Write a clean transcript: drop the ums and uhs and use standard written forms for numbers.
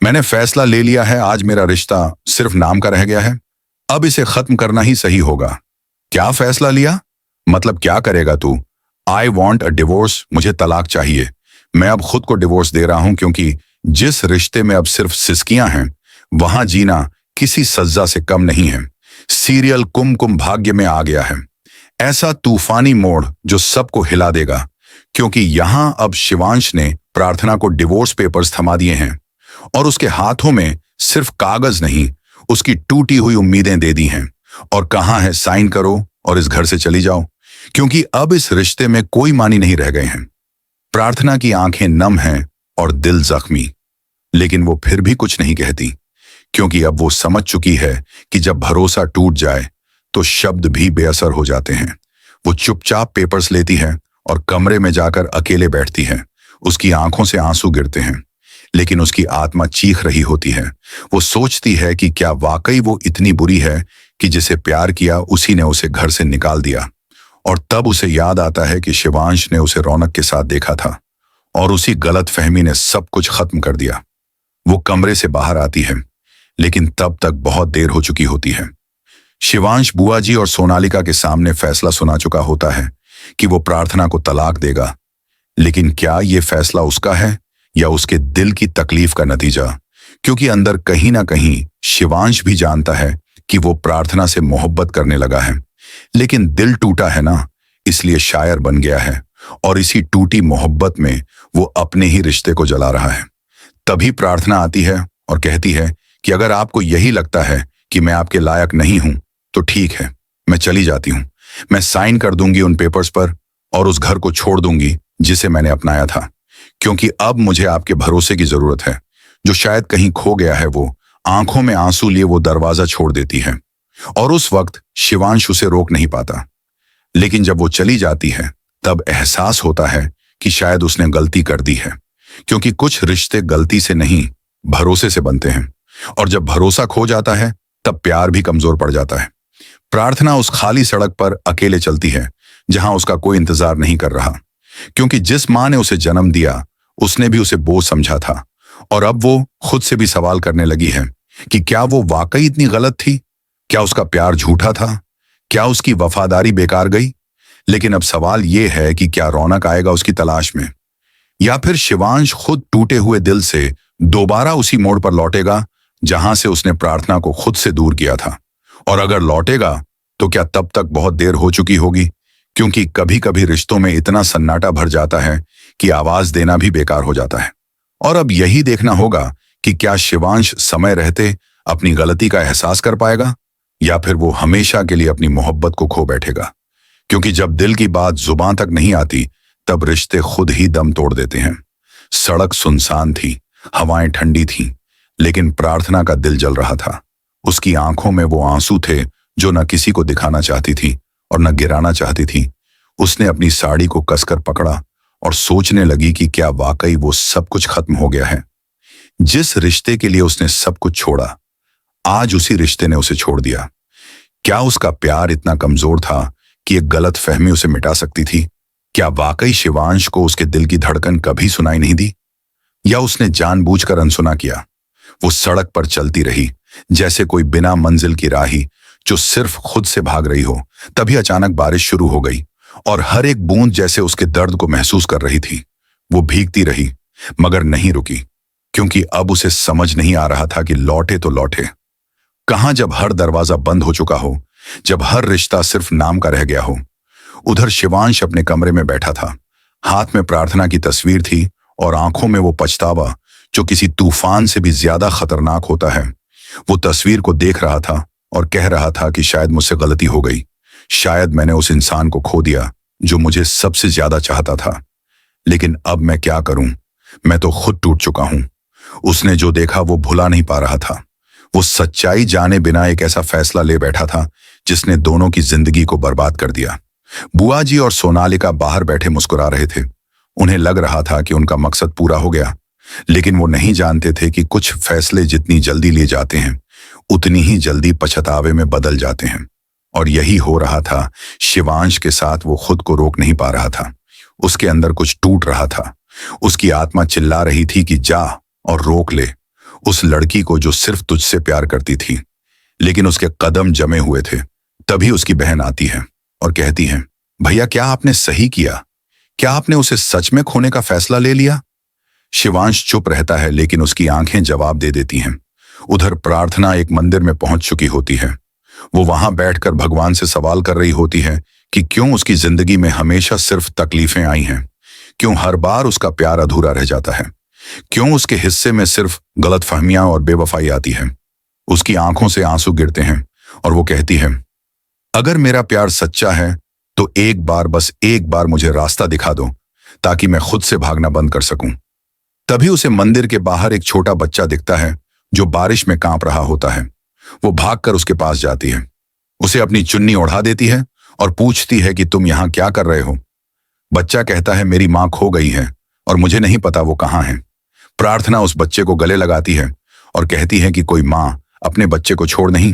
मैंने फैसला ले लिया है, आज मेरा रिश्ता सिर्फ नाम का रह गया है। अब इसे खत्म करना ही सही होगा। क्या फैसला लिया? मतलब क्या करेगा तू? आई वॉन्ट अ डिवोर्स, मुझे तलाक चाहिए। मैं अब खुद को डिवोर्स दे रहा हूं क्योंकि जिस रिश्ते में अब सिर्फ सिसकियां हैं, वहां जीना किसी सज्जा से कम नहीं है। सीरियल कुमकुम भाग्य में आ गया है। ऐसा तूफानी मोड़ जो सबको हिला देगा, क्योंकि यहां अब शिवांश ने प्रार्थना को डिवोर्स पेपर्स थमा दिए हैं और उसके हाथों में सिर्फ कागज नहीं, उसकी टूटी हुई उम्मीदें दे दी हैं। और कहा है साइन करो और इस घर से चली जाओ, क्योंकि अब इस रिश्ते में कोई मानी नहीं रह गए हैं। प्रार्थना की आंखें नम हैं और दिल जख्मी, लेकिन वो फिर भी कुछ नहीं कहती, क्योंकि अब वो समझ चुकी है कि जब भरोसा टूट जाए तो शब्द भी बेअसर हो जाते हैं। वो चुपचाप पेपर्स लेती है और कमरे में जाकर अकेले बैठती है। उसकी आंखों से आंसू गिरते हैं, लेकिन उसकी आत्मा चीख रही होती है। वो सोचती है कि क्या वाकई वो इतनी बुरी है कि जिसे प्यार किया उसी ने उसे घर से निकाल दिया। और तब उसे याद आता है कि शिवांश ने उसे रौनक के साथ देखा था और उसी गलत फहमी ने सब कुछ खत्म कर दिया। वो कमरे से बाहर आती है, लेकिन तब तक बहुत देर हो चुकी होती है। शिवांश बुआ जी और सोनालिका के सामने फैसला सुना चुका होता है कि वो प्रार्थना को तलाक देगा। लेकिन क्या ये फैसला उसका है या उसके दिल की तकलीफ का नतीजा? क्योंकि अंदर कहीं ना कहीं शिवांश भी जानता है कि वो प्रार्थना से मोहब्बत करने लगा है, लेकिन दिल टूटा है ना, इसलिए शायर बन गया है और इसी टूटी मोहब्बत में वो अपने ही रिश्ते को जला रहा है। तभी प्रार्थना आती है और कहती है कि अगर आपको यही लगता है कि मैं आपके लायक नहीं हूं तो ठीक है, मैं चली जाती हूं। मैं साइन कर दूंगी उन पेपर्स पर और उस घर को छोड़ दूंगी जिसे मैंने अपनाया था, क्योंकि अब मुझे आपके भरोसे की जरूरत है, जो शायद कहीं खो गया है। वो आंखों में आंसू लिए वो दरवाजा छोड़ देती है और उस वक्त शिवांश उसे रोक नहीं पाता। लेकिन जब वो चली जाती है तब एहसास होता है कि शायद उसने गलती कर दी है, क्योंकि कुछ रिश्ते गलती से नहीं भरोसे से बनते हैं, और जब भरोसा खो जाता है तब प्यार भी कमजोर पड़ जाता है। प्रार्थना उस खाली सड़क पर अकेले चलती है जहां उसका कोई इंतजार नहीं कर रहा, क्योंकि जिस मां ने उसे जन्म दिया उसने भी उसे बोझ समझा था। और अब वो खुद से भी सवाल करने लगी है कि क्या वो वाकई इतनी गलत थी? क्या उसका प्यार झूठा था? क्या उसकी वफादारी बेकार गई? लेकिन अब सवाल ये है कि क्या रौनक आएगा उसकी तलाश में, या फिर शिवांश खुद टूटे हुए दिल से दोबारा उसी मोड़ पर लौटेगा जहां से उसने प्रार्थना को खुद से दूर किया था। और अगर लौटेगा तो क्या तब तक बहुत देर हो चुकी होगी, क्योंकि कभी कभी रिश्तों में इतना सन्नाटा भर जाता है कि आवाज देना भी बेकार हो जाता है। और अब यही देखना होगा कि क्या शिवांश समय रहते अपनी गलती का एहसास कर पाएगा, या फिर वो हमेशा के लिए अपनी मोहब्बत को खो बैठेगा। क्योंकि जब दिल की बात जुबान तक नहीं आती तब रिश्ते खुद ही दम तोड़ देते हैं। सड़क सुनसान थी, हवाएं ठंडी थीं, लेकिन प्रार्थना का दिल जल रहा था। उसकी आंखों में वो आंसू थे जो न किसी को दिखाना चाहती थी और न गिराना चाहती थी। उसने अपनी साड़ी को कसकर पकड़ा और सोचने लगी कि क्या वाकई वो सब कुछ खत्म हो गया है। जिस रिश्ते के लिए उसने सब कुछ छोड़ा, आज उसी रिश्ते ने उसे छोड़ दिया। क्या उसका प्यार इतना कमजोर था कि एक गलत फहमी उसे मिटा सकती थी? क्या वाकई शिवांश को उसके दिल की धड़कन कभी सुनाई नहीं दी, या उसने जानबूझकर अनसुना किया? वो सड़क पर चलती रही जैसे कोई बिना मंजिल की राही जो सिर्फ खुद से भाग रही हो। तभी अचानक बारिश शुरू हो गई और हर एक बूंद जैसे उसके दर्द को महसूस कर रही थी। वो भीगती रही मगर नहीं रुकी, क्योंकि अब उसे समझ नहीं आ रहा था कि लौटे तो लौटे कहां, जब हर दरवाजा बंद हो चुका हो, जब हर रिश्ता सिर्फ नाम का रह गया हो। उधर शिवांश अपने कमरे में बैठा था। हाथ में प्रार्थना की तस्वीर थी और आंखों में वो पछतावा जो किसी तूफान से भी ज्यादा खतरनाक होता है। वो तस्वीर को देख रहा था और कह रहा था कि शायद मुझसे गलती हो गई, शायद मैंने उस इंसान को खो दिया जो मुझे सबसे ज्यादा चाहता था। लेकिन अब मैं क्या करूं? मैं तो खुद टूट चुका हूं। उसने जो देखा वो भुला नहीं पा रहा था। वो सच्चाई जाने बिना एक ऐसा फैसला ले बैठा था जिसने दोनों की जिंदगी को बर्बाद कर दिया। बुआ जी और सोनालिका बाहर बैठे मुस्कुरा रहे थे। उन्हें लग रहा था कि उनका मकसद पूरा हो गया, लेकिन वो नहीं जानते थे कि कुछ फैसले जितनी जल्दी लिए जाते हैं उतनी ही जल्दी पछतावे में बदल जाते हैं। और यही हो रहा था शिवांश के साथ। वो खुद को रोक नहीं पा रहा था। उसके अंदर कुछ टूट रहा था। उसकी आत्मा चिल्ला रही थी कि जा और रोक ले। उस लड़की को जो सिर्फ तुझसे प्यार करती थी, लेकिन उसके कदम जमे हुए थे। तभी उसकी बहन आती है और कहती है, भैया क्या आपने सही किया? क्या आपने उसे सच में खोने का फैसला ले लिया? शिवांश चुप रहता है, लेकिन उसकी आंखें जवाब दे देती हैं। उधर प्रार्थना एक मंदिर में पहुंच चुकी होती है। वो वहां बैठकर भगवान से सवाल कर रही होती है कि क्यों उसकी जिंदगी में हमेशा सिर्फ तकलीफें आई हैं, क्यों हर बार उसका प्यार अधूरा रह जाता है, क्यों उसके हिस्से में सिर्फ गलतफहमियां और बेवफाई आती है। उसकी आंखों से आंसू गिरते हैं और वो कहती है, अगर मेरा प्यार सच्चा है तो एक बार, बस एक बार मुझे रास्ता दिखा दो, ताकि मैं खुद से भागना बंद कर सकूं। तभी उसे मंदिर के बाहर एक छोटा बच्चा दिखता है जो बारिश में कांप रहा होता है। वो भागकर उसके पास जाती है, उसे अपनी चुन्नी ओढ़ा देती है और पूछती है कि तुम यहां क्या कर रहे हो? बच्चा कहता है, मेरी मां खो गई है और मुझे नहीं पता वो कहां है। प्रार्थना उस बच्चे को गले लगाती है और कहती है कि कोई मां अपने बच्चे को छोड़ नहीं